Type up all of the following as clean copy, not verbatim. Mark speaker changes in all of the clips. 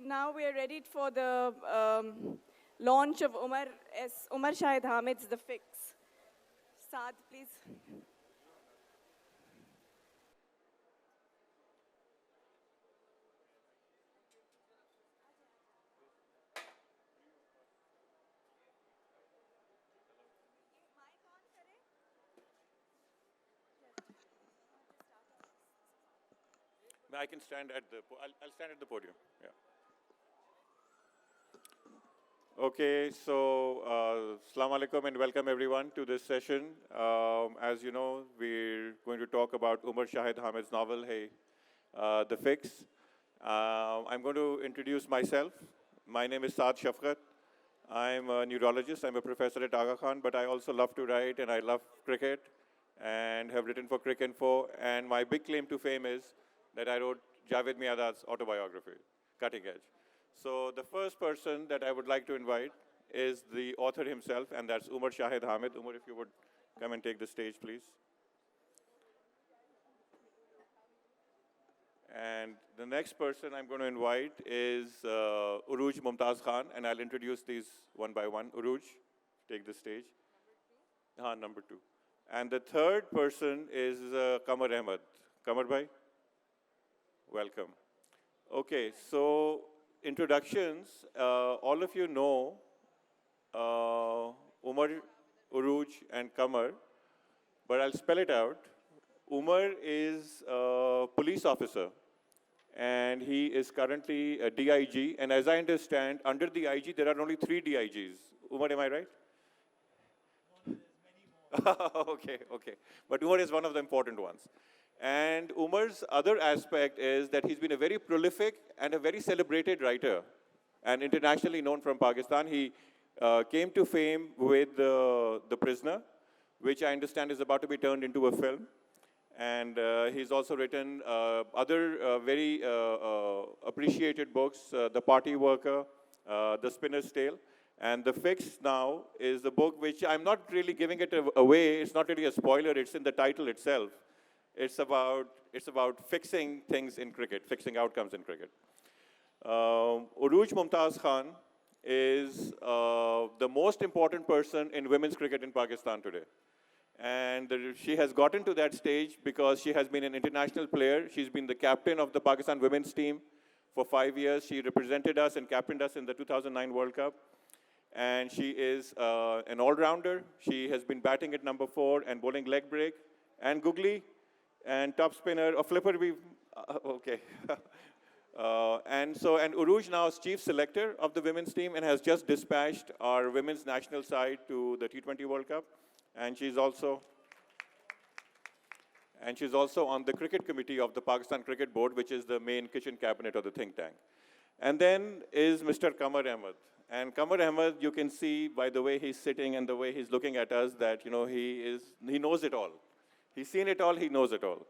Speaker 1: now we are ready for the launch of Umar Shahid Hamid's The Fix. Saad, please.
Speaker 2: I can stand at the. I'll stand at the podium. Yeah. Okay. So, Assalamu alaikum and welcome everyone to this session. As you know, we're going to talk about Umar Shahid Hamid's novel, Hey, The Fix. I'm going to introduce myself. My name is Saad Shafqat. I'm a neurologist. I'm a professor at Aga Khan, but I also love to write and I love cricket and have written for Cricinfo. And my big claim to fame is that I wrote Javed Miadad's autobiography, Cutting Edge. So the first person that I would like to invite is the author himself, and that's Umar Shahid Hamid. Umar, if you would come and take the stage, please. And the next person I'm going to invite is Uruj Mumtaz Khan, and I'll introduce these one by one. Uruj, take the stage. Number two. And the third person is Kamar Ahmed. Kamar bhai, welcome. Okay, so introductions. All of you know Umar, Uruj, and Kamar, but I'll spell it out. Umar is a police officer, and he is currently a DIG. And as I understand, under the IG, there are only 3 DIGs. Umar, am I right? Okay, okay. But Umar is one of the important ones. And Umar's other aspect is that he's been a very prolific and a very celebrated writer, and internationally known from Pakistan. He came to fame with The Prisoner, which I understand is about to be turned into a film. And he's also written other very appreciated books, The Party Worker, The Spinner's Tale. And The Fix now is the book which I'm not really giving it away. It's not really a spoiler. It's in the title itself. It's about fixing things in cricket, fixing outcomes in cricket. Uruj Mumtaz Khan is the most important person in women's cricket in Pakistan today. And she has gotten to that stage because she has been an international player. She's been the captain of the Pakistan women's team for 5 years. She represented us and captained us in the 2009 World Cup. And she is an all-rounder. She has been batting at number 4 and bowling leg break and googly and top spinner, a flipper. Okay. And Uruj now is chief selector of the women's team and has just dispatched our women's national side to the T20 World Cup. And she's also on the cricket committee of the Pakistan Cricket Board, which is the main kitchen cabinet of the think tank. And then is Mr. Kamar Ahmed. And Kamar Ahmed, you can see by the way he's sitting and the way he's looking at us that he knows it all. He's seen it all, he knows it all.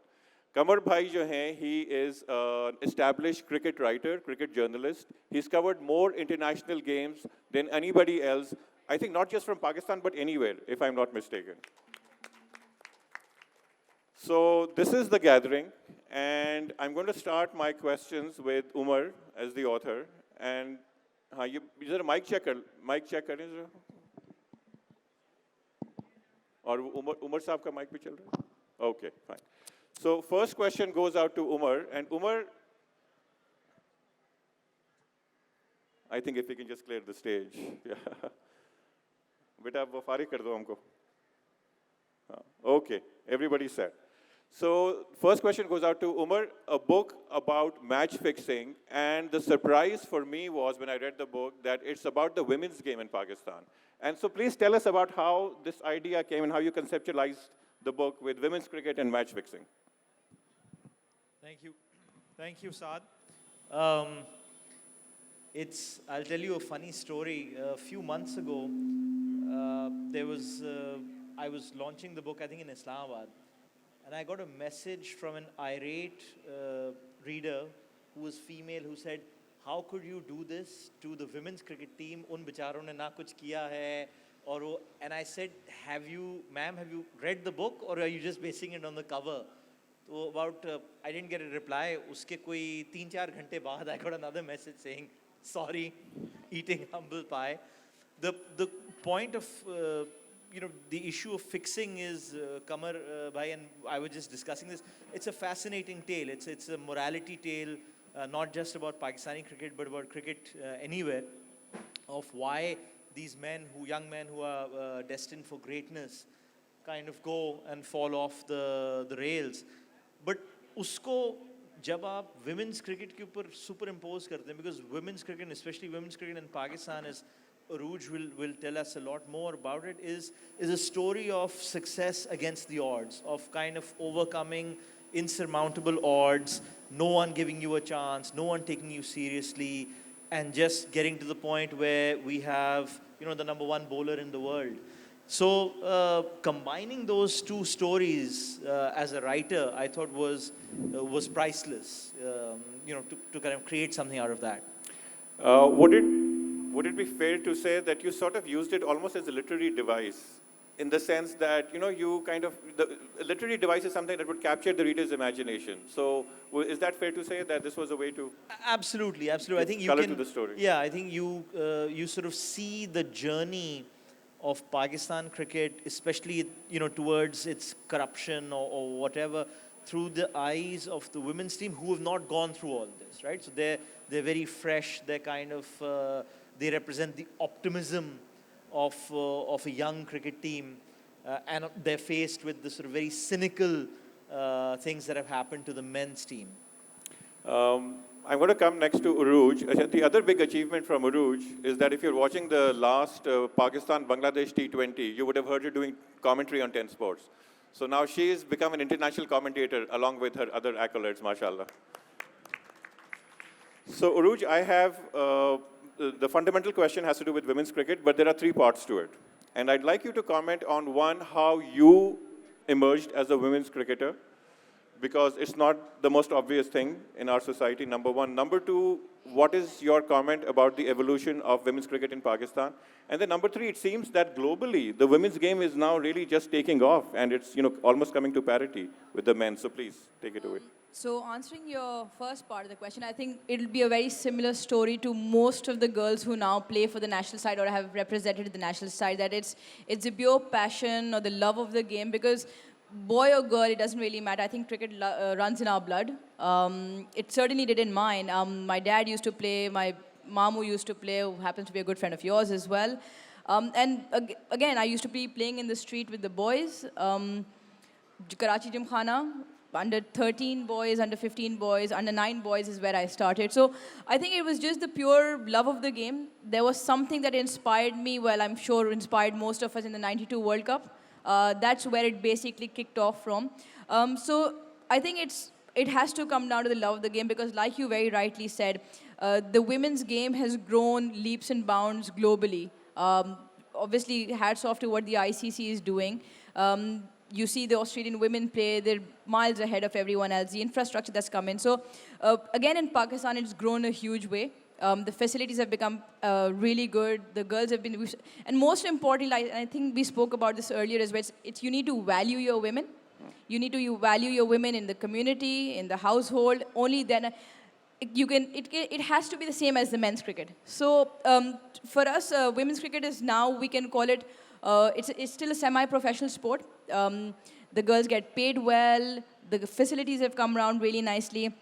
Speaker 2: Kamar bhai jo hai, he is an established cricket writer, cricket journalist. He's covered more international games than anybody else, I think not just from Pakistan, but anywhere, if I'm not mistaken. So this is the gathering, and I'm going to start my questions with Umar as the author. And is there a mic checker? Mic check करें जरा. और Umar साहब का mic भी चल रहा है? Okay, fine. So first question goes out to Umar, and Umar, I think if we can just clear the stage. Yeah. बेटा अब वो फारिग कर दो हमको. Okay, everybody set. So first question goes out to Umar, a book about match fixing, and the surprise for me was when I read the book that it's about the women's game in Pakistan. And so please tell us about how this idea came and how you conceptualized the book with women's cricket and match fixing.
Speaker 3: Thank you, Saad. I'll tell you a funny story. A few months ago, I was launching the book, I think in Islamabad, and I got a message from an irate reader who was female who said, "How could you do this to the women's cricket team? Un bicharon ne na kuch kiya hai." And I said, "Ma'am, have you read the book, or are you just basing it on the cover?" So about, I didn't get a reply. Uske koi 3-4 घंटे बाद I got another message saying, sorry, eating humble pie. The point of, the issue of fixing is, Kamar bhai, and I was just discussing this, it's a fascinating tale. It's a morality tale, not just about Pakistani cricket, but about cricket anywhere, of why these young men who are destined for greatness kind of go and fall off the rails. But usko जब आप women's cricket के ऊपर superimpose करते हैं, because women's cricket, especially women's cricket in Pakistan, is Aruj will tell us a lot more about it, is a story of success against the odds, of kind of overcoming insurmountable odds, no one giving you a chance, no one taking you seriously, and just getting to the point where we have, the number one bowler in the world. So combining those two stories as a writer, I thought was priceless. To kind of create something out of that.
Speaker 2: Would it be fair to say that you sort of used it almost as a literary device, in the sense that you kind of a literary device is something that would capture the reader's imagination? So is that fair to say that this was a way to
Speaker 3: absolutely? I think you
Speaker 2: color
Speaker 3: can,
Speaker 2: to the story?
Speaker 3: Yeah, I think you sort of see the journey of Pakistan cricket, especially towards its corruption or whatever, through the eyes of the women's team who have not gone through all this, right? So they're very fresh. They're kind of they represent the optimism of a young cricket team, and they're faced with the sort of very cynical things that have happened to the men's team.
Speaker 2: I'm going to come next to Uruj. The other big achievement from Uruj is that if you're watching the last Pakistan-Bangladesh T20, you would have heard her doing commentary on 10 sports. So now she's become an international commentator along with her other accolades, mashallah. So Uruj, I have, the fundamental question has to do with women's cricket, but there are 3 parts to it. And I'd like you to comment on one, how you emerged as a women's cricketer, because it's not the most obvious thing in our society, number one. Number two, what is your comment about the evolution of women's cricket in Pakistan? And then number 3, it seems that globally, the women's game is now really just taking off, and it's almost coming to parity with the men. So please, take it away.
Speaker 4: So answering your first part of the question, I think it'll be a very similar story to most of the girls who now play for the national side or have represented the national side, that it's a pure passion or the love of the game, because boy or girl, it doesn't really matter. I think cricket runs in our blood. It certainly did in mine. My dad used to play, my mamu used to play, who happens to be a good friend of yours as well. And again, I used to be playing in the street with the boys. Karachi Gymkhana, under 13 boys, under 15 boys, under 9 boys is where I started. So I think it was just the pure love of the game. There was something that inspired me, well, I'm sure inspired most of us in the 92 World Cup. That's where it basically kicked off from. So I think it has to come down to the love of the game, because like you very rightly said, the women's game has grown leaps and bounds globally. Obviously, hats off to what the ICC is doing. You see the Australian women play, they're miles ahead of everyone else, the infrastructure that's come in. So again, in Pakistan, it's grown a huge way. The facilities have become really good. The girls have been, and most importantly, I think we spoke about this earlier as well, it's you need to value your women. You need to value your women in the community, in the household. Only then it has to be the same as the men's cricket. So for us, women's cricket is now, we can call it, it's still a semi-professional sport. The girls get paid well. The facilities have come around really nicely.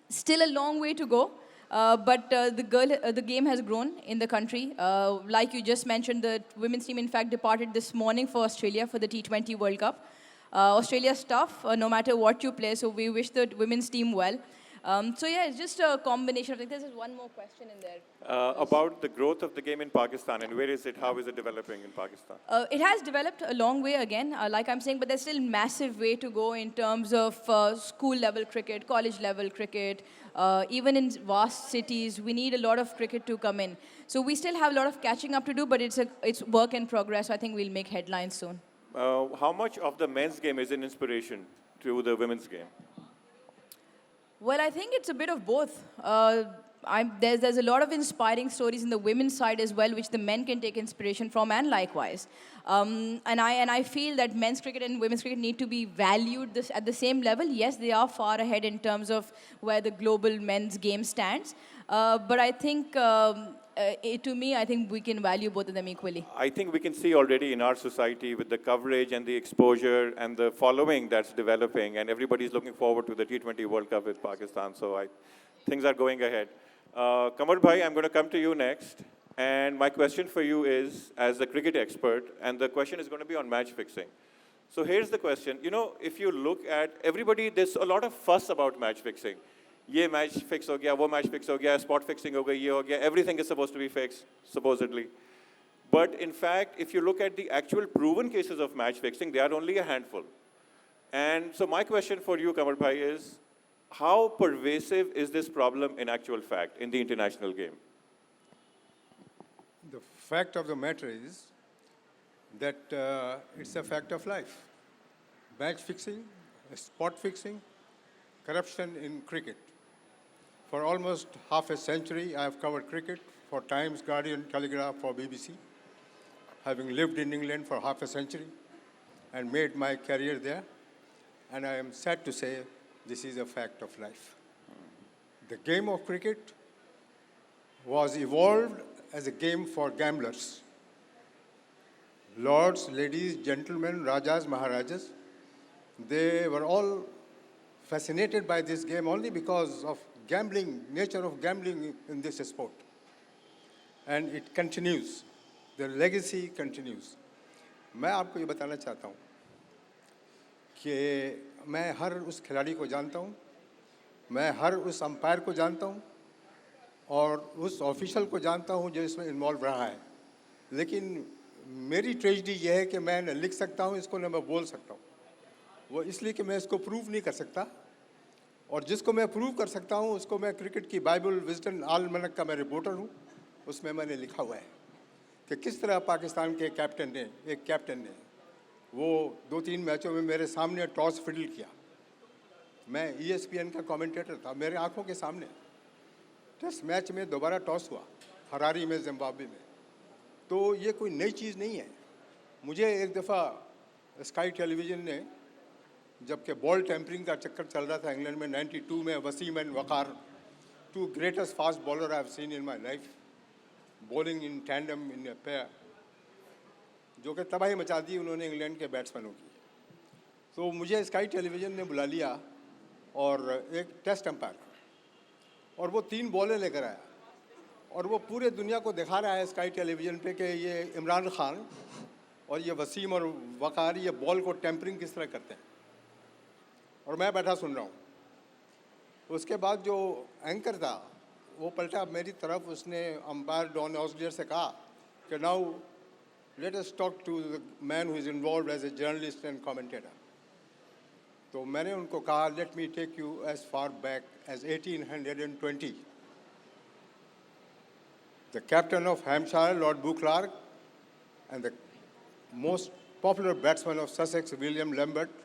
Speaker 4: Still a long way to go. But the game has grown in the country. Like you just mentioned, the women's team, in fact, departed this morning for Australia for the T20 World Cup. Australia's tough, no matter what you play, so we wish the women's team well. So yeah, it's just a combination of things. There's one more question in there.
Speaker 2: About the growth of the game in Pakistan, and where is it, how is it developing in Pakistan?
Speaker 4: It has developed a long way again, like I'm saying, but there's still massive way to go in terms of school level cricket, college level cricket. Even in vast cities, we need a lot of cricket to come in. So we still have a lot of catching up to do, but it's work in progress. So I think we'll make headlines soon.
Speaker 2: How much of the men's game is an inspiration to the women's game?
Speaker 4: Well, I think it's a bit of both. there's a lot of inspiring stories in the women's side as well, which the men can take inspiration from, and likewise. And I feel that men's cricket and women's cricket need to be valued at the same level. Yes, they are far ahead in terms of where the global men's game stands. But I think, to me, I think we can value both of them equally.
Speaker 2: I think we can see already in our society with the coverage and the exposure and the following that's developing, and everybody's looking forward to the T20 World Cup with Pakistan. So things are going ahead. Kamar Bhai, I'm going to come to you next. And my question for you is, as a cricket expert, and the question is going to be on match fixing. So here's the question. You know, if you look at everybody, there's a lot of fuss about match fixing. ये match fix हो गया, वो match fix हो गया, spot fixing हो गई, ये हो गया, everything is supposed to be fixed, supposedly. But in fact, if you look at the actual proven cases of match fixing, they are only a handful. And so my question for you, Kamar Bhai, is how pervasive is this problem in actual fact in the international game?
Speaker 5: The fact of the matter is that it's a fact of life. Match fixing, spot fixing, corruption in cricket. For almost half a century, I have covered cricket for Times, Guardian, Telegraph, for BBC, having lived in England for half a century and made my career there. And I am sad to say this is a fact of life. The game of cricket was evolved as a game for gamblers. Lords, ladies, gentlemen, rajas, maharajas, they were all fascinated by this game only because of gambling, nature of gambling in this sport. And it continues. The legacy continues. मैं आपको ये बताना चाहता हूँ कि मैं हर उस खिलाड़ी को जानता हूँ, मैं हर उस अंपायर को जानता हूँ और उस ऑफिशियल को जानता हूँ जो इसमें इन्वॉल्व रहा है. लेकिन मेरी ट्रेजेडी ये है कि मैं न लिख सकता हूँ इसको, न मैं बोल सकता हूँ. वो इसलिए कि मैं इसको प्रूव नहीं कर सकता, और जिसको मैं प्रूव कर सकता हूँ उसको मैं क्रिकेट की बाइबल विजडम आलमनक का मैं रिपोर्टर हूँ. उसमें मैंने लिखा हुआ है कि किस तरह पाकिस्तान के एक कैप्टन ने वो 2-3 मैचों में मेरे सामने टॉस फिडल किया. मैं ESPN का कमेंटेटर था, मेरे आंखों के सामने टेस्ट मैच में दोबारा टॉस हुआ हरारी में, जिम्बाब्वे में. तो ये कोई नई चीज़ नहीं है. मुझे एक दफ़ा स्काई टेलीविज़न ने, जबकि बॉल टेम्परिंग का चक्कर चल रहा था इंग्लैंड में 92 में, Wasim and Waqar, 2 greatest fast bowler I have seen in my life, bowling in tandem in a pair, जो कि तबाही मचा दी उन्होंने इंग्लैंड के बैट्समैनों की. तो मुझे स्काई टेलीविज़न ने बुला लिया और एक टेस्ट अंपायर, और वो 3 बॉलें लेकर आया और वो पूरे दुनिया को दिखा रहा है स्काई टेलीविज़न पे कि ये इमरान खान और ये वसीम और वकार ये बॉल को टेम्परिंग किस तरह करते हैं. और मैं बैठा सुन रहा हूँ. उसके बाद जो एंकर था वो पलटा मेरी तरफ, उसने अंपायर डॉन ऑस्ट्रेलियर से कहा कि now let us talk to the man who is involved as a journalist and commentator. तो मैंने उनको कहा let me take you as far back as 1820. The captain of Hampshire Lord Beauclerk and the most popular batsman of Sussex William Lambert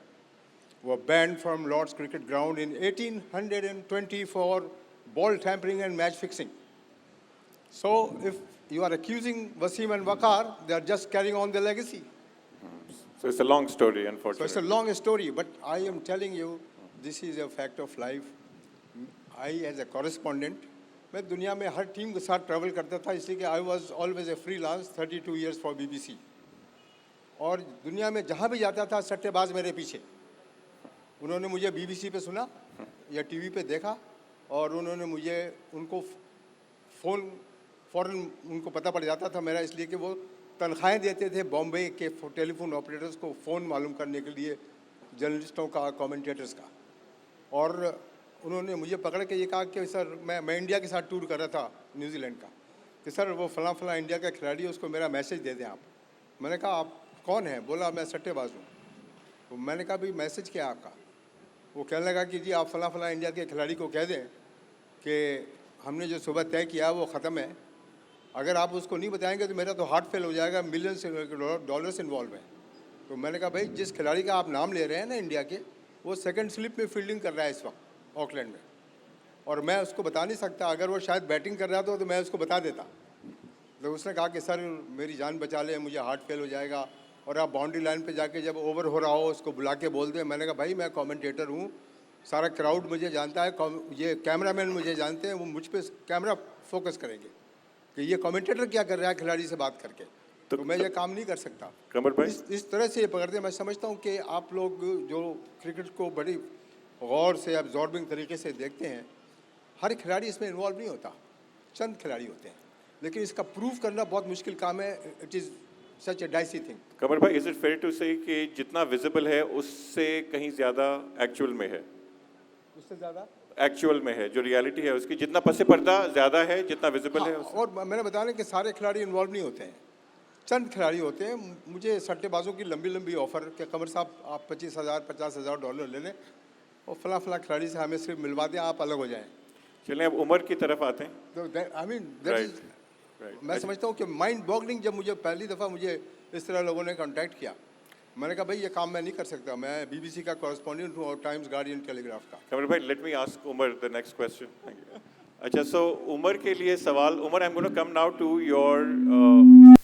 Speaker 5: were banned from Lord's Cricket Ground in 1820 for ball tampering and match fixing. So if you are accusing Wasim and Waqar, they are just carrying on the legacy.
Speaker 2: So it's a long story,
Speaker 5: So
Speaker 2: unfortunately.
Speaker 5: it's a long story, but I am telling you, this is a fact of life. I, as a correspondent, मैं दुनिया में हर team के साथ travel करता था, इसलिए कि I was always a freelance, 32 years for BBC. और दुनिया में जहाँ भी जाता था सट्टेबाज मेरे पीछे. उन्होंने मुझे BBC पे सुना या TV पे देखा और उन्होंने मुझे उनको फ़ौरन उनको पता पड़ जाता था मेरा, इसलिए कि वो तनख्वाहें देते थे बॉम्बे के टेलीफोन ऑपरेटर्स को फ़ोन मालूम करने के लिए, जर्नलिस्टों का, कमेंटेटर्स का. और उन्होंने मुझे पकड़ के ये कहा कि सर मैं इंडिया के साथ टूर कर रहा था न्यूजीलैंड का, कि सर वो फलां इंडिया का खिलाड़ी है, उसको मेरा मैसेज दे दें आप. मैंने कहा आप कौन हैं? बोला मैं सट्टेबाज हूँ. तो मैंने कहा भाई मैसेज क्या है आपका? वो कहने लगा कि जी आप फलां इंडिया के खिलाड़ी को कह दें कि हमने जो सुबह तय किया वो ख़त्म है, अगर आप उसको नहीं बताएंगे तो मेरा तो हार्ट फेल हो जाएगा, मिलियंस डॉलर्स इन्वॉल्व हैं. तो मैंने कहा भाई जिस खिलाड़ी का आप नाम ले रहे हैं ना इंडिया के, वो सेकंड स्लिप में फील्डिंग कर रहा है इस वक्त ऑकलैंड में, और मैं उसको बता नहीं सकता, अगर वो शायद बैटिंग कर रहा था तो मैं उसको बता देता। तो उसने कहा कि सर मेरी जान बचा ले, मुझे हार्ट फेल हो जाएगा, और आप बाउंड्री लाइन पे जाके जब ओवर हो रहा हो उसको बुला के बोल दे। मैंने कहा भाई मैं कमेंटेटर हूँ, सारा क्राउड मुझे जानता है, ये कैमरामैन मुझे जानते हैं, वो मुझ पे कैमरा फोकस करेंगे कि ये कमेंटेटर क्या कर रहा है खिलाड़ी से बात करके, तो मैं ये काम नहीं कर सकता।
Speaker 2: कमर भाई?
Speaker 5: इस तरह से ये पकड़ते। मैं समझता हूँ कि आप लोग जो क्रिकेट को बड़ी गौर से एब्जॉर्बिंग तरीके से देखते हैं, हर खिलाड़ी इसमें इन्वॉल्व नहीं होता, चंद खिलाड़ी होते हैं, लेकिन इसका प्रूव करना बहुत मुश्किल काम है। It is such a dicey thing.
Speaker 2: Qamar भाई, इज इट फेयर टू से कि जितना विजिबल है उससे कहीं ज़्यादा एक्चुअल में है?
Speaker 5: उससे ज़्यादा
Speaker 2: एक्चुअल में है, जो रियलिटी है उसकी जितना पसे पर्दा ज़्यादा है, जितना विजिबल है उससे।
Speaker 5: और मैंने बताया कि सारे खिलाड़ी इन्वॉल्व नहीं होते हैं, चंद खिलाड़ी होते हैं। मुझे सट्टेबाजों की लंबी लंबी ऑफ़र कि कमर साहब आप 25,000 $50,000 ले लें और फला फला खिलाड़ी से हमें सिर्फ मिलवा दें, आप अलग हो जाएं।
Speaker 2: चलें अब उमर की तरफ आते हैं।
Speaker 5: तो आई मीन
Speaker 2: Right.
Speaker 5: मैं समझता हूँ कि माइंड बॉगलिंग, जब मुझे पहली दफ़ा मुझे इस तरह लोगों ने कांटेक्ट किया, मैंने कहा भाई ये काम मैं नहीं कर सकता, मैं BBC का कॉरेस्पॉन्डेंट हूँ और टाइम्स गार्डियन टेलीग्राफ का।
Speaker 2: कमर भाई, let me ask Umar the next question. अच्छा, सो उमर के लिए सवाल। Umar, I am going to come now to your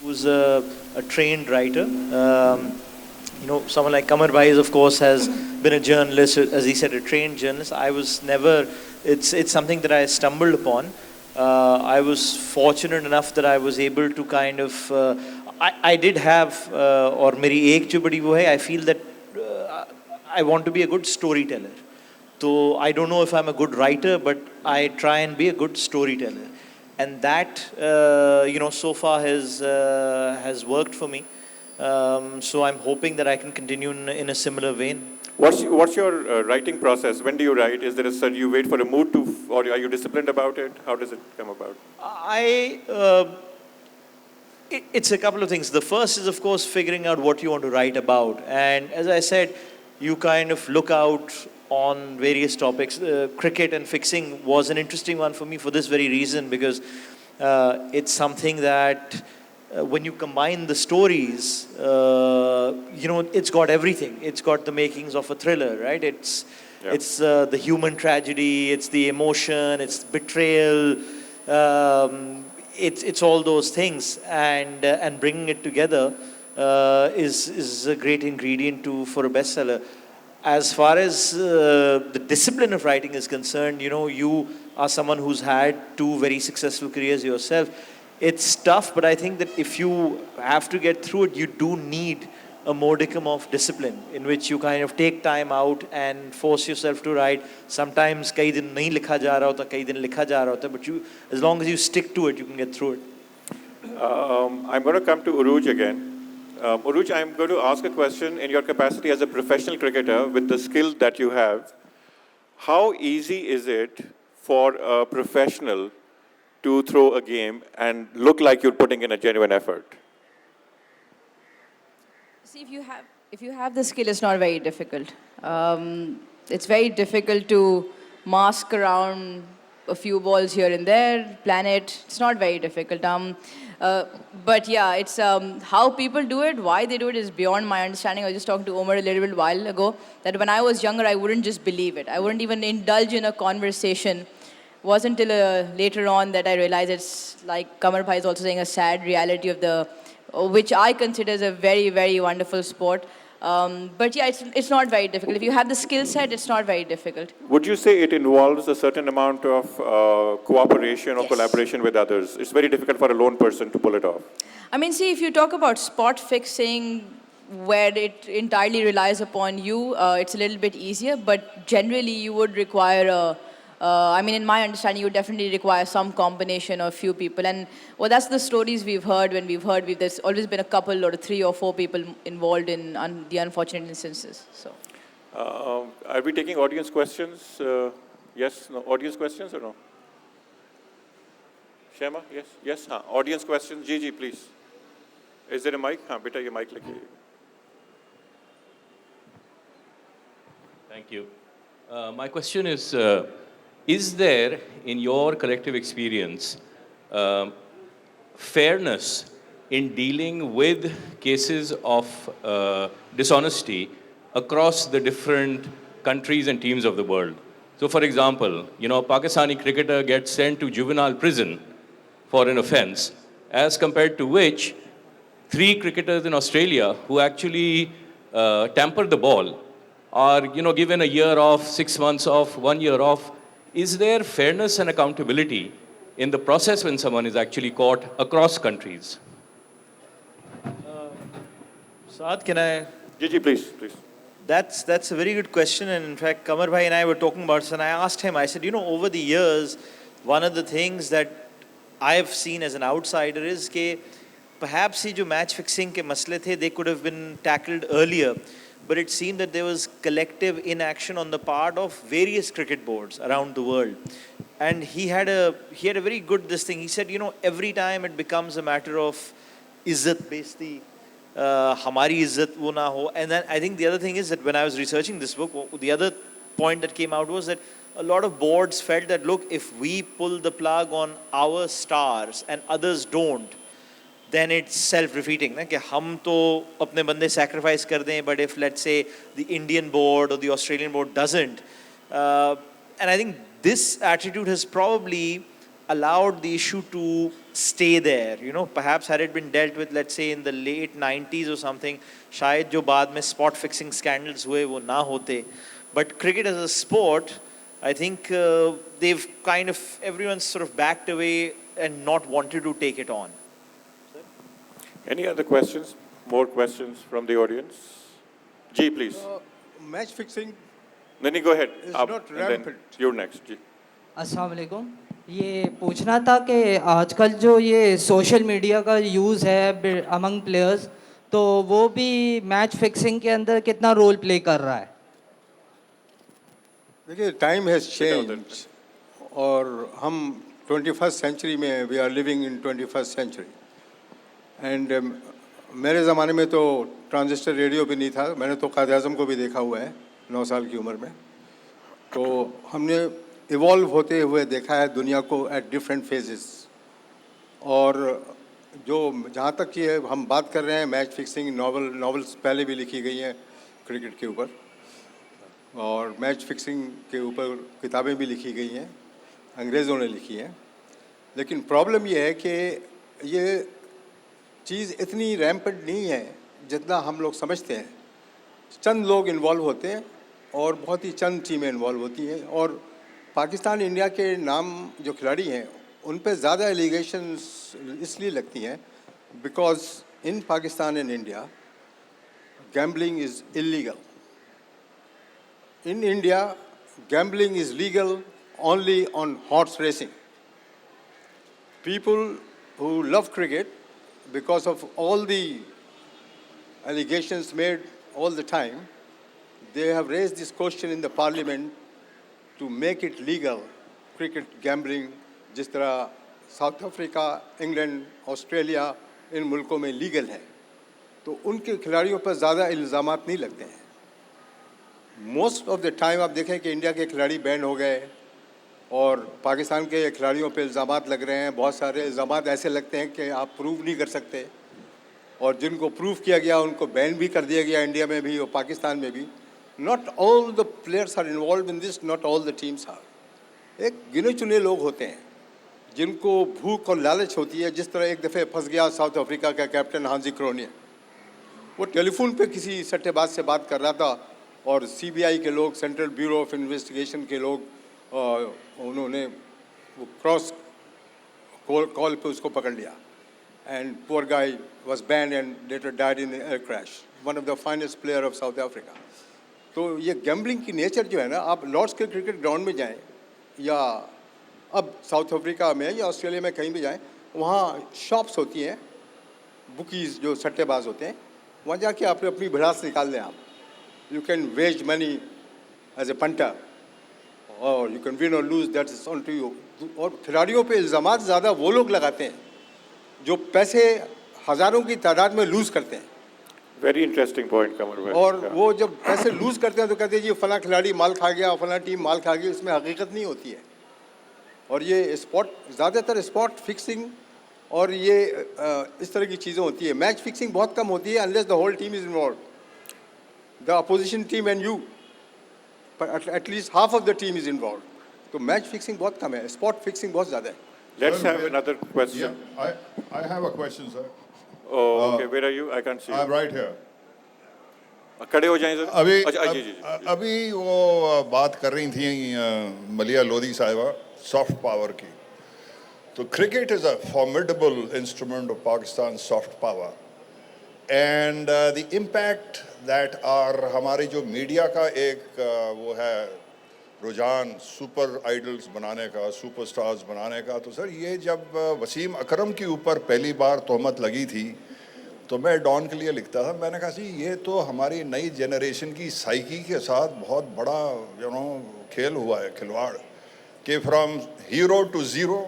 Speaker 3: Who's a trained writer. Someone like Kamar Bhai, of course, has been a journalist, as he said, a trained journalist. I was never, it's something that I stumbled upon. I was fortunate enough that I was able to kind of, I did have, or meri ek jo badi wo hai, I feel that I want to be a good storyteller. So I don't know if I'm a good writer, but I try and be a good storyteller. And that, so far has worked for me. So I'm hoping that I can continue in a similar vein.
Speaker 2: What's your writing process? When do you write? Is there a you wait for a mood to, or are you disciplined about it? How does it come about?
Speaker 3: It's a couple of things. The first is, of course, figuring out what you want to write about. And as I said, you kind of look out on various topics. Cricket and fixing was an interesting one for me for this very reason, because it's something that when you combine the stories, it's got everything. It's got the makings of a thriller, right? It's the human tragedy, it's the emotion, it's betrayal, it's all those things, and bringing it together is a great ingredient for a bestseller. As far as the discipline of writing is concerned, you are someone who's had 2 very successful careers yourself. It's tough, but I think that if you have to get through it, you do need a modicum of discipline in which you kind of take time out and force yourself to write. Sometimes kai din nahi likha ja raha hota, kai din likha ja raha hota, but as long as you stick to it, you can get through it.
Speaker 2: I'm going to come to Uruj again. Uruj, I'm going to ask a question in your capacity as a professional cricketer with the skills that you have. How easy is it for a professional to throw a game and look like you're putting in a genuine effort?
Speaker 4: See, if you have the skill, it's not very difficult. It's very difficult to mask around a few balls here and there, plan it. It's not very difficult. But yeah, it's how people do it, why they do it is beyond my understanding. I was just talking to Omar a little bit while ago that when I was younger, I wouldn't just believe it. I wouldn't even indulge in a conversation. Wasn't till later on that I realized it's like Kamar Bhai is also saying a sad reality of which I consider as a very, very wonderful sport. But yeah, it's not very difficult. If you have the skill set, it's not very difficult.
Speaker 2: Would you say it involves a certain amount of cooperation or
Speaker 4: Yes.
Speaker 2: collaboration with others? It's very difficult for a lone person to pull it off.
Speaker 4: I mean, see, if you talk about spot fixing, where it entirely relies upon you, it's a little bit easier. But generally, you would require I mean, in my understanding, you definitely require some combination of few people. And well, that's the stories we've heard when there's always been a couple or 3 or 4 people involved in the unfortunate instances. So.
Speaker 2: Are we taking audience questions? Yes, no? Audience questions or no? Shema, yes? Yes, हाँ. Audience questions. Gigi, please. Is there a mic? हाँ, बेटा ये mic लगी.
Speaker 6: Thank you. My question is there, in your collective experience, fairness in dealing with cases of dishonesty across the different countries and teams of the world? So, for example, Pakistani cricketer gets sent to juvenile prison for an offense, as compared to which 3 cricketers in Australia who actually tampered the ball are, given a year off, 6 months off, 1 year off. Is there fairness and accountability in the process when someone is actually caught across countries?
Speaker 3: Saad, can I?
Speaker 2: Gigi, please.
Speaker 3: That's a very good question, and in fact, Kamar Bhai and I were talking about this, and I asked him, I said, over the years, one of the things that I've seen as an outsider is that perhaps these match fixing ke masle the, they could have been tackled earlier, but it seemed that there was collective inaction on the part of various cricket boards around the world. And he had a very good this thing. He said, every time it becomes a matter of izzat besti, hamari izzat wo na ho. And then I think the other thing is that when I was researching this book, the other point that came out was that a lot of boards felt that, look, if we pull the plug on our stars and others don't, then it's self-defeating. That hum to apne bande sacrifice kar dein, but if, let's say, the Indian board or the Australian board doesn't, and I think this attitude has probably allowed the issue to stay there. Perhaps had it been dealt with, let's say, in the late 90s or something, shayad jo baad mein spot fixing scandals hue wo na hote. But cricket as a sport, I think they've everyone's sort of backed away and not wanted to take it on.
Speaker 2: Any other questions? More questions from the audience? G, please.
Speaker 5: Match fixing
Speaker 2: Nani, go ahead.
Speaker 5: is
Speaker 2: Up,
Speaker 5: not
Speaker 2: and then
Speaker 5: rampant.
Speaker 2: you're next, G.
Speaker 7: अस्सलाम वालेकुम। ये पूछना था कि आजकल जो ये social media का यूज़ है अमंग प्लेयर्स, तो वो भी मैच फिक्सिंग के अंदर कितना रोल प्ले कर रहा है?
Speaker 5: देखिए, टाइम हैज़ चेंज और हम 21st सेंचुरी में, we are living in 21st century. And मेरे ज़माने में तो ट्रांजिस्टर रेडियो भी नहीं था। मैंने तो कायद आज़म को भी देखा हुआ है 9 साल की उम्र में। तो हमने इवॉल्व होते हुए देखा है दुनिया को एट डिफरेंट फेजेस। और जो जहाँ तक ये हम बात कर रहे हैं मैच फिक्सिंग, नॉवेल्स पहले भी लिखी गई हैं क्रिकेट के ऊपर, और मैच फिक्सिंग के ऊपर किताबें भी लिखी गई हैं, अंग्रेज़ों ने लिखी हैं। लेकिन प्रॉब्लम ये है कि ये चीज़ इतनी रैम्पेंट नहीं है जितना हम लोग समझते हैं। चंद लोग इन्वॉल्व होते हैं और बहुत ही चंद टीमें इन्वॉल्व होती हैं। और पाकिस्तान इंडिया के नाम जो खिलाड़ी हैं उन पे ज़्यादा एलिगेशंस इसलिए लगती हैं because in Pakistan and India gambling is illegal. In India, gambling is legal only on horse racing. People who love cricket, because of all the allegations made all the time, they have raised this question in the parliament to make it legal, cricket gambling, जिस तरह south Africa, England, Australia इन मुल्कों में legal है, तो उनके खिलाड़ियों पर ज़्यादा इल्ज़ामात नहीं लगते हैं। मोस्ट ऑफ द टाइम आप देखें कि इंडिया के खिलाड़ी बैन हो गए और पाकिस्तान के खिलाड़ियों पे इल्ज़ामात लग रहे हैं। बहुत सारे इल्ज़ामात ऐसे लगते हैं कि आप प्रूव नहीं कर सकते, और जिनको प्रूव किया गया उनको बैन भी कर दिया गया, इंडिया में भी और पाकिस्तान में भी। Not all the players are involve in this, not all the teams are. एक गिने चुने लोग होते हैं जिनको भूख और लालच होती है। जिस तरह एक दफ़े फंस गया साउथ अफ्रीका का कैप्टन हांजी क्रोनिया, वो टेलीफोन पे किसी सट्टेबाज से बात कर रहा था और सीबीआई के लोग, सेंट्रल ब्यूरो ऑफ इन्वेस्टिगेशन के लोग उन्होंने वो क्रॉस कॉल पे उसको पकड़ लिया, and poor guy was band and later died in air crash, one of the finest player of south Africa. तो ये गैम्बलिंग की नेचर जो है ना, आप लॉर्ड्स के क्रिकेट ग्राउंड में जाएं या अब साउथ अफ्रीका में या ऑस्ट्रेलिया में कहीं भी जाएं, वहाँ शॉप्स होती हैं, बुकीज़ जो सट्टेबाज होते हैं, वहाँ जाके आप अपनी भड़ास निकाल लें आप. You can waste money as a punter और यू कैन विन और lose, that is on to you. और खिलाड़ियों पे इल्ज़ामात ज़्यादा वो लोग लगाते हैं जो पैसे हज़ारों की तादाद में लूज़ करते हैं.
Speaker 2: Very interesting point, Kamar bhai.
Speaker 5: और
Speaker 2: Yeah.
Speaker 5: वो जब पैसे लूज़ करते हैं तो कहते हैं जी फला खिलाड़ी माल खा गया, फला टीम माल खा गई. उसमें हकीकत नहीं होती है. और ये स्पॉट, ज़्यादातर स्पॉट फिक्सिंग और ये इस तरह की चीज़ें होती है. मैच फिक्सिंग बहुत कम होती है unless the whole team is involve, the opposition team and you, but at least half of the team is involved. तो मैच फिक्सिंग बहुत कम है, स्पॉट फिक्सिंग बहुत ज़्यादा है.
Speaker 2: Let's
Speaker 8: Well,
Speaker 2: have another question.
Speaker 8: Yeah, I have a question, sir.
Speaker 2: Oh, okay. Where are you? I can't see.
Speaker 8: I'm right here.
Speaker 2: खड़े हो जाएं sir.
Speaker 8: अभी
Speaker 2: अच्छा, जी, जी, जी.
Speaker 8: अभी वो बात कर रही थी मलिया लोधी साहिबा सॉफ्ट पावर की. तो cricket is a formidable instrument of Pakistan soft power and the impact that are हमारी जो मीडिया का एक वो है रुझान सुपर आइडल्स बनाने का, सुपरस्टार्स बनाने का. तो सर ये जब वसीम अकरम के ऊपर पहली बार तोहमत लगी थी तो मैं डॉन के लिए लिखता था, मैंने कहा जी ये तो हमारी नई जनरेशन की साइकी के साथ बहुत बड़ा खेल हुआ है, खिलवाड़, कि from hero to zero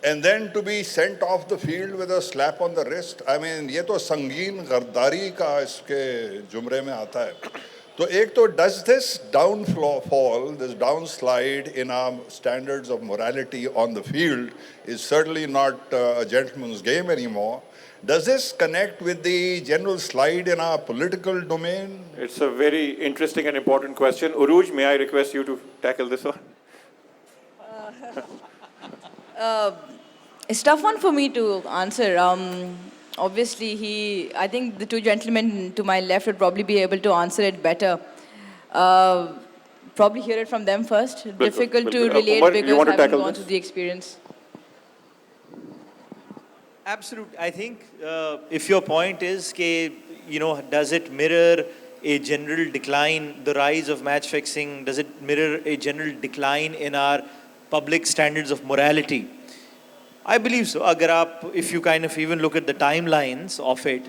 Speaker 8: and then to be sent off the field with a slap on the wrist. I mean, ये तो संगीन गद्दारी का इसके जुमरे में आता है. तो एक तो does this downfall, this downslide in our standards of morality on the field is certainly not a gentleman's game anymore. Does this connect with the general slide in our political domain?
Speaker 2: It's a very interesting and important question. Uruj, may I request you to tackle this one?
Speaker 4: It's tough one for me to answer. Obviously, I think the two gentlemen to my left would probably be able to answer it better. Probably hear it from them first. Difficult to relate
Speaker 2: Umar, you
Speaker 4: because
Speaker 2: want to
Speaker 4: I haven't
Speaker 2: tackle
Speaker 4: gone
Speaker 2: this?
Speaker 4: through the experience.
Speaker 3: Absolutely. I think if your point is, does it mirror a general decline, the rise of match fixing, does it mirror a general decline in our public standards of morality? I believe so. If you kind of even look at the timelines of it,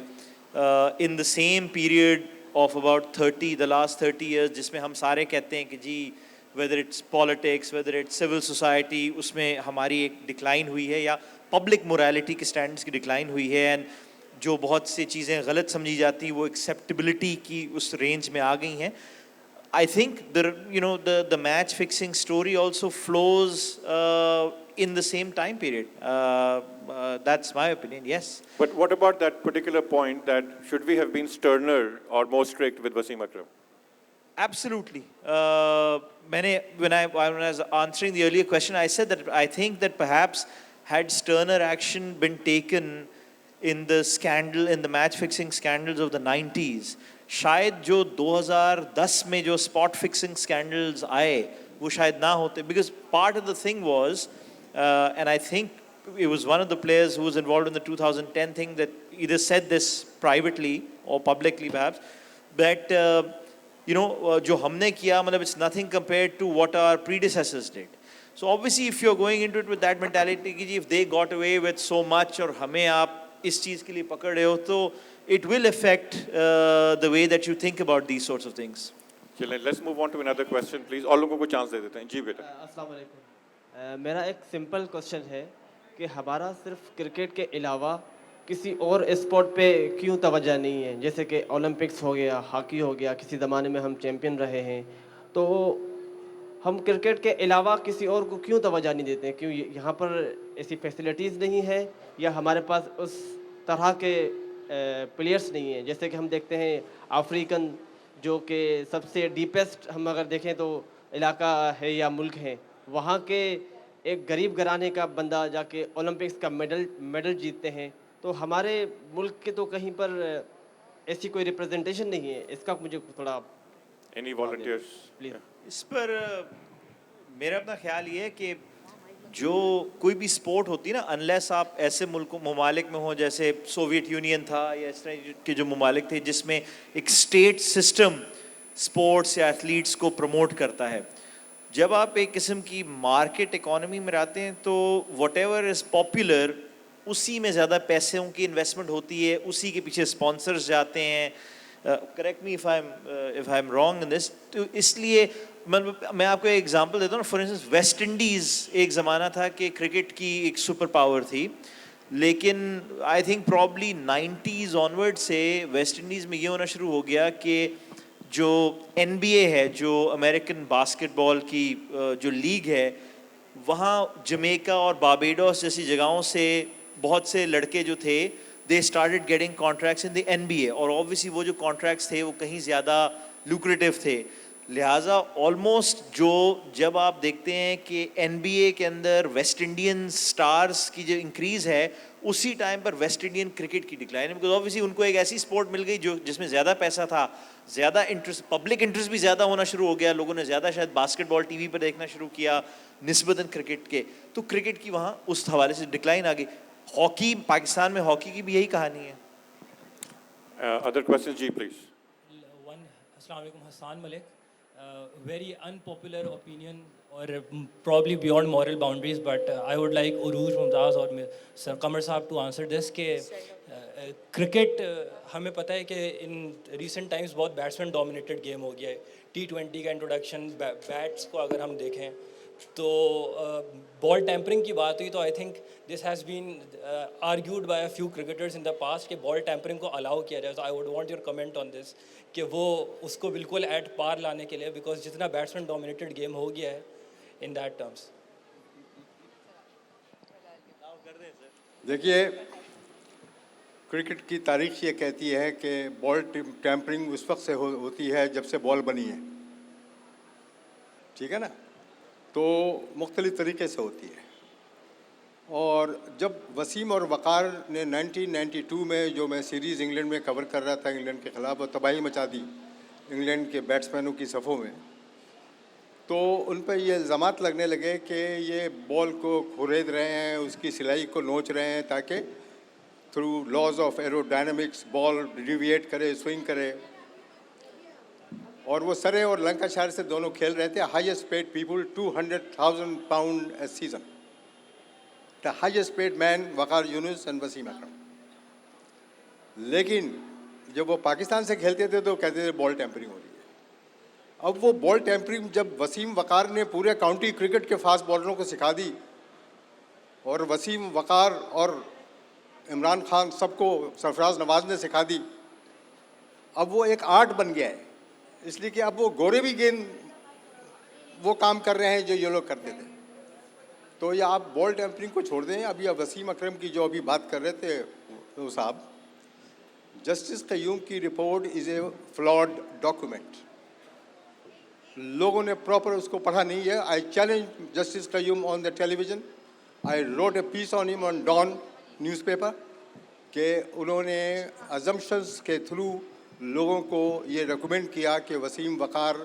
Speaker 3: in the same period of about the last 30 years, जिसमें हम सारे कहते हैं कि जी, whether it's politics, whether it's civil society, उसमें हमारी एक decline हुई है या public morality के standards की decline हुई है, and जो बहुत सी चीज़ें गलत समझी जाती वो acceptability की उस range में आ गई हैं. I think the match fixing story also flows in the same time period. That's my opinion. Yes.
Speaker 2: But what about that particular point that should we have been sterner or more strict with Wasim Akram?
Speaker 3: Absolutely. When I was answering the earlier question, I said that I think that perhaps had sterner action been taken in the match fixing scandals of the 90s, शायद जो 2010 में जो spot fixing scandals आए वो शायद ना होते, because part of the thing was and I think it was one of the players who was involved in the 2010 thing that either said this privately or publicly perhaps, that जो हमने किया मतलब it's nothing compared to what our predecessors did. So obviously if you're going into it with that mentality कि if they got away with so much और हमें आप इस चीज़ के लिए पकड़ रहे हो, तो it will affect the way that you think about these sorts of things.
Speaker 2: Let's move on to another question, please. और लोगों को chance दे देते हैं. जी बेटा.
Speaker 9: अस्सलाम वालेकुम. मेरा एक सिंपल क्वेश्चन है कि हमारा सिर्फ क्रिकेट के अलावा किसी और स्पोर्ट पे क्यों तवज्जो नहीं है, जैसे कि ओलंपिक्स हो गया, हॉकी हो गया, किसी ज़माने में हम चैम्पियन रहे हैं, तो हम क्रिकेट के अलावा किसी और को क्यों तवज्जो नहीं देते हैं? क्यों यहाँ पर ऐसी फैसिलिटीज़ नहीं है या हमारे पास उस तरह के प्लेयर्स नहीं हैं? जैसे कि हम देखते हैं अफ्रीकन जो कि सबसे डीपेस्ट हम अगर देखें तो इलाका है या मुल्क है, वहाँ के एक गरीब घराने का बंदा जाके ओलंपिक्स का मेडल जीतते हैं, तो हमारे मुल्क के तो कहीं पर ऐसी कोई रिप्रेजेंटेशन नहीं है. इसका मुझे थोड़ा
Speaker 2: Any volunteers?
Speaker 3: प्लीज़. इस पर मेरा अपना ख्याल ये है कि जो कोई भी स्पोर्ट होती है ना, अनलेस आप ऐसे ममालिक में हो जैसे सोवियत यूनियन था या इस तरह के जो ममालिक थे जिसमें एक स्टेट सिस्टम स्पोर्ट्स या एथलीट्स को प्रमोट करता है, जब आप एक किस्म की मार्केट इकोनॉमी में रहते हैं तो व्हाटएवर इज़ पॉपुलर उसी में ज़्यादा पैसों की इन्वेस्टमेंट होती है, उसी के पीछे स्पॉन्सर्स जाते हैं. Correct me if I am wrong in this. तो इसलिए मैं आपको एक एग्जांपल देता हूँ. फॉर इंस्टेंस वेस्ट इंडीज़ एक ज़माना था कि क्रिकेट की एक सुपर पावर थी, लेकिन I think probably 90s onward से वेस्ट इंडीज़ में ये होना शुरू हो गया कि जो NBA है, जो अमेरिकन बास्केटबॉल की जो लीग है, वहाँ जमैका और बारबाडोस जैसी जगहों से बहुत से लड़के जो थे they started getting contracts in the NBA, और ऑब्वियसली वो जो कॉन्ट्रैक्ट्स थे वो कहीं ज़्यादा लुक्रेटिव थे. लिहाजा ऑलमोस्ट जो जब आप देखते हैं कि NBA के अंदर वेस्ट इंडियन स्टार्स की जो इंक्रीज़ है, उसी टाइम पर वेस्ट इंडियन क्रिकेट की डिक्लाइन है. बिकॉज ऑब्वियसली उनको एक ऐसी स्पोर्ट मिल गई जो जिसमें ज़्यादा पैसा था, ज़्यादा इंटरेस्ट, पब्लिक इंटरेस्ट भी ज़्यादा होना शुरू हो गया. लोगों ने ज़्यादा शायद बास्केटबॉल टीवी पर देखना शुरू किया निस्बतन क्रिकेट के, तो क्रिकेट की वहाँ उस हवाले से डिक्लाइन आ गई. हॉकी, पाकिस्तान में हॉकी की भी यही कहानी है.
Speaker 2: Other questions, जी, please.
Speaker 10: One, Assalamu alaikum, Hassan Malik. Very unpopular opinion or probably beyond moral boundaries, but I would like Uruj, Mumtaz और Sir Qamar साहब to answer this कि क्रिकेट हमें पता है कि in recent times बहुत batsman dominated game हो गया है. T20 का इंट्रोडक्शन, बैट्स को अगर हम देखें तो बॉल टैम्परिंग की बात हुई तो I think this has been argued by a few cricketers in the past कि बॉल टैम्परिंग को अलाउ किया जाए. तो I would want your comment on this कि वो उसको बिल्कुल एट पार लाने के लिए, बिकॉज जितना बैट्समैन डोमिनेटेड गेम हो गया है इन दैट टर्म्स.
Speaker 5: देखिए, क्रिकेट की तारीख ये कहती है कि बॉल टैम्परिंग उस वक्त से होती है जब से बॉल बनी है, ठीक है ना. तो मुख्तलिफ़ तरीके से होती है. और जब वसीम और वक़ार ने 1992 में जो मैं सीरीज़ इंग्लैंड में कवर कर रहा था इंग्लैंड के ख़िलाफ़, और तबाही मचा दी इंग्लैंड के बैट्समैनों की सफ़ों में, तो उन पर ये इल्ज़ामात लगने लगे कि ये बॉल को खुरेद रहे हैं, उसकी सिलाई को नोच रहे हैं ताकि through laws of aerodynamics ball deviate करे, स्विंग करे. और वो सरे और लंकाशायर से दोनों खेल रहे थे. Highest paid people, 200,000 pound a season. The highest paid man Waqar Younis and Wasim Akram. लेकिन जब वो पाकिस्तान से खेलते थे तो कहते थे बॉल टैम्परिंग हो रही है. अब वो बॉल टैम्परिंग जब वसीम वकार ने पूरे काउंटी क्रिकेट के फास्ट बॉलरों को सिखा दी, और वसीम वकार और इमरान खान सबको सरफराज नवाज ने सिखा दी, अब वो एक आर्ट बन गया है. इसलिए कि अब वो गोरे भी गेंद वो काम कर रहे हैं जो ये लोग करते थे. तो ये आप बॉल टैम्परिंग को छोड़ दें. अभी आप वसीम अकरम की जो अभी बात कर रहे थे तो साहब, जस्टिस क़य्यूम की report is a flawed document. लोगों ने प्रॉपर उसको पढ़ा नहीं है. I challenge Justice Qayyum on the television. I wrote a piece on him on Dawn newspaper कि उन्होंने अजम्पशंस के थ्रू लोगों को ये रिकमेंड किया कि वसीम वकार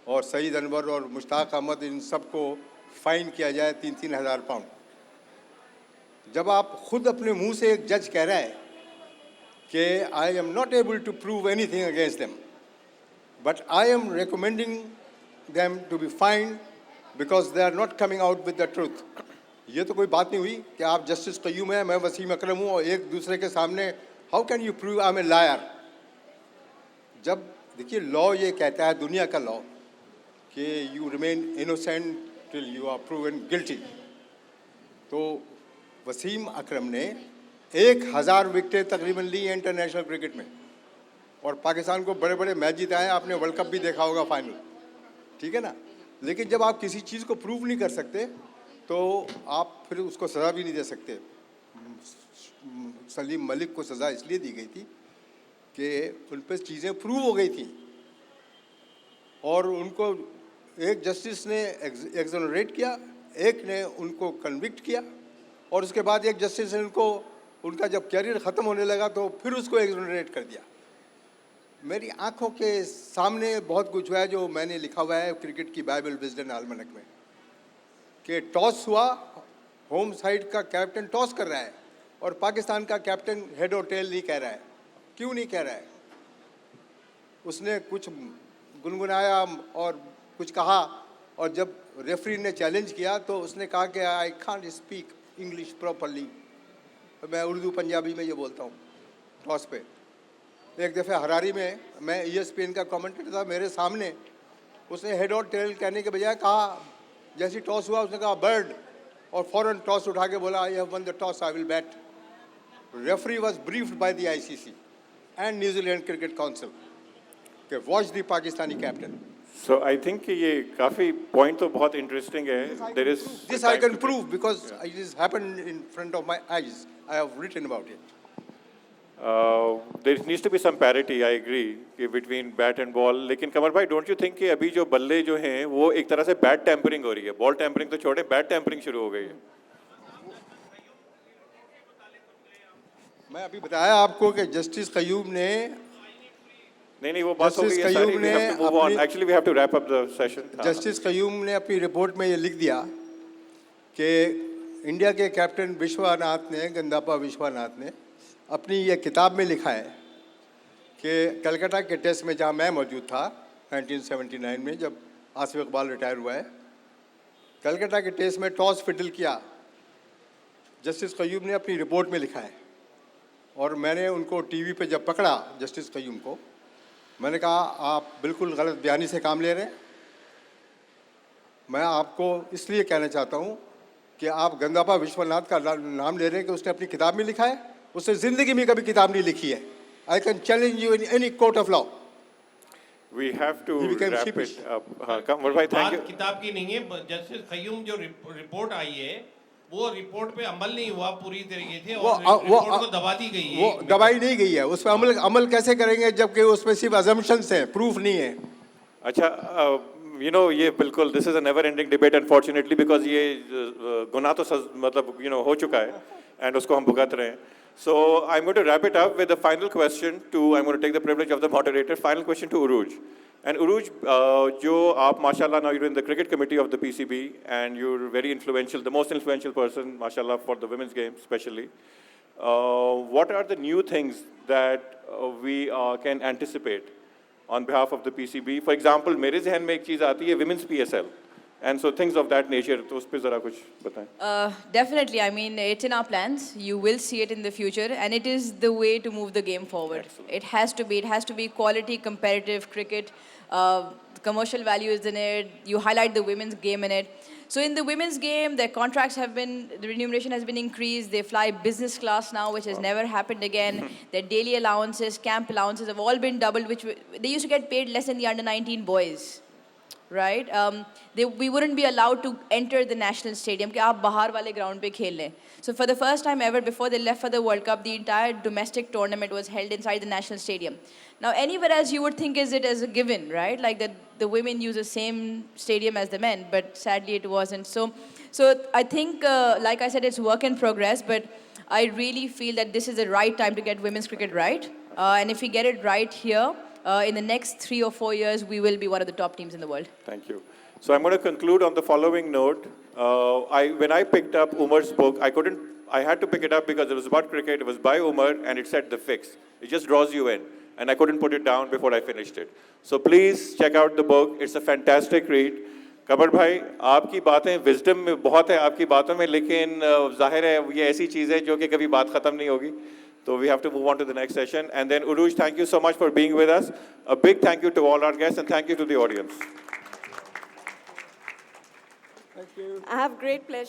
Speaker 5: और सईद अनवर और मुश्ताक अहमद इन सबको फ़ाइन किया जाए 3-3 हज़ार पाउंड. जब आप खुद अपने मुंह से एक जज कह रहा है कि I am not able to prove anything against them, but I am recommending them to be fined because they are not coming out with the truth. ये तो कोई बात नहीं हुई कि आप जस्टिस क़य्यूम है, मैं वसीम अकरम हूँ, और एक दूसरे के सामने how can you prove I am a liar. जब देखिए लॉ ये कहता है, दुनिया का लॉ, कि you remain innocent till you are proven guilty. तो वसीम अकरम ने 1000 विकेटें तकरीबन ली हैं इंटरनेशनल क्रिकेट में, और पाकिस्तान को बड़े बड़े मैच जिताए हैं. आपने वर्ल्ड कप भी देखा होगा फाइनल, ठीक है ना. लेकिन जब आप किसी चीज़ को प्रूव नहीं कर सकते तो आप फिर उसको सज़ा भी नहीं दे सकते. सलीम मलिक को सज़ा इसलिए दी गई थी कि उन पर चीज़ें प्रूव हो गई थी, और उनको एक जस्टिस ने एक्सोनरेट किया, एक ने उनको कन्विक्ट किया, और उसके बाद एक जस्टिस ने उनका जब कैरियर ख़त्म होने लगा तो फिर उसको एक्सोनरेट कर दिया. मेरी आंखों के सामने बहुत कुछ हुआ है जो मैंने लिखा हुआ है क्रिकेट की बाइबल विजडन आलमनक में, कि टॉस हुआ, होम साइड का कैप्टन टॉस कर रहा है और पाकिस्तान का कैप्टन हेड और टेल नहीं कह रहा है. क्यों नहीं कह रहा है? उसने कुछ गुनगुनाया और कुछ कहा और जब रेफरी ने चैलेंज किया तो उसने कहा कि I can't speak English properly, मैं उर्दू पंजाबी में ये बोलता हूँ टॉस पे। एक दफ़े हरारी में मैं ESPN का कमेंटेटर था, मेरे सामने उसने हेड और टेल कहने के बजाय कहा, जैसे टॉस हुआ उसने कहा बर्ड, और फौरन टॉस उठा के बोला I have won the toss, I will bat. Referee was briefed by the ICC and New Zealand cricket council के watch the Pakistani captain.
Speaker 2: So I think कि ये काफ़ी point तो बहुत interesting है. There is
Speaker 5: This I can prove because it has happened in front of my eyes. I have written about it.
Speaker 2: There needs to be some parity, I agree, कि between bat and ball. लेकिन कमर भाई, don't you think कि अभी जो बल्ले जो हैं वो एक तरह से bat tampering हो रही है? Ball tampering तो छोड़े, bat tampering शुरू हो गई है.
Speaker 5: मैं अभी बताया आपको कि जस्टिस कयूम ने
Speaker 2: नहीं वो बात हो गई
Speaker 5: Justice
Speaker 2: है सारी.
Speaker 5: कयूम
Speaker 2: We have to
Speaker 5: ने
Speaker 2: move on.
Speaker 5: अपनी-
Speaker 2: Actually, we have to wrap up the session.
Speaker 5: Justice Qayyum ने अपनी रिपोर्ट में ये लिख दिया कि इंडिया के कैप्टन विश्वनाथ ने, गंदापा विश्वनाथ ने अपनी ये किताब में लिखा है कि कलकत्ता के टेस्ट में जहाँ मैं मौजूद था 1979 में जब आसिफ इकबाल रिटायर हुआ है, कलकत्ता के टेस्ट में टॉस फिडल किया, जस्टिस कयूम ने अपनी रिपोर्ट में लिखा है। और मैंने उनको टीवी पे जब पकड़ा जस्टिस कयूम को, मैंने कहा आप बिल्कुल गलत बयानी से काम ले रहे हैं। मैं आपको इसलिए कहना चाहता हूँ कि आप गंदापा विश्वनाथ का नाम ले रहे हैं कि उसने अपनी किताब में लिखा है, उसने ज़िंदगी में कभी किताब नहीं लिखी है। I can challenge you in any court of law.
Speaker 2: We have to
Speaker 5: We can
Speaker 2: wrap
Speaker 5: keep
Speaker 2: it
Speaker 5: it.
Speaker 2: up. हाँ, कमर भाई, thank
Speaker 11: बात
Speaker 2: you.
Speaker 11: किताब की नहीं है, जस्टिस कयूम जो रिपोर्ट आई है वो रिपोर्ट पे अमल नहीं हुआ पूरी तरीके से और रिपोर्ट को दबा दी गई है।
Speaker 5: वो दबाई नहीं गई है, उस पर अमल कैसे करेंगे जबकि उसमें सिर्फ assumptions हैं, प्रूफ नहीं है।
Speaker 2: अच्छा, you know ये बिल्कुल this is a never ending debate unfortunately because ये गुनाह तो मतलब हो चुका है and उसको हम भुगत रहे हैं. So I'm going to wrap it up with a final question to, I'm going to take the privilege of the moderator, final question to Uruj. And Uruj, जो आप माशाल्लाह now you're in the cricket committee of the PCB and you're very influential, the most influential person माशाल्लाह for the women's game especially. What are the new things that we can anticipate on behalf of the PCB? For example, मेरे जहन में एक चीज़ आती है women's PSL. And so things of that nature, तो उस पे ज़रा कुछ बताएं.
Speaker 4: Definitely, I mean, it's in our plans. You will see it in the future, and it is the way to move the game forward.
Speaker 2: Excellent.
Speaker 4: It has to be quality, competitive cricket. Commercial value is in it. You highlight the women's game in it. So in the women's game, their contracts have been, the remuneration has been increased. They fly business class now, which has never happened again. Their daily allowances, camp allowances have all been doubled, which they used to get paid less than the under-19 boys. Right? We wouldn't be allowed to enter the national stadium. कि आप बाहर वाले ground पे खेल लें. So for the first time ever, before they left for the World Cup, the entire domestic tournament was held inside the national stadium. Now anywhere else you would think is it as a given, right? Like that the women use the same stadium as the men, but sadly it wasn't. So I think, like I said, it's work in progress, but I really feel that this is the right time to get women's cricket right. And if we get it right here, in the next 3 or 4 years, we will be one of the top teams in the world.
Speaker 2: Thank you. So I'm going to conclude on the following note. When I picked up Umar's book, I had to pick it up because it was about cricket, it was by Umar, and it said The Fix. It just draws you in. And I couldn't put it down before I finished it. So please check out the book. It's a fantastic read. कमर भाई, आपकी बातें, wisdom में बहुत है आपकी बातों में, लेकिन जाहिर है ये ऐसी चीज़ है जो कि कभी बात ख़त्म नहीं होगी. So we have to move on to the next session. And then Uruj, thank you so much for being with us. A big thank you to all our guests and thank you to the audience.
Speaker 1: I have great pleasure.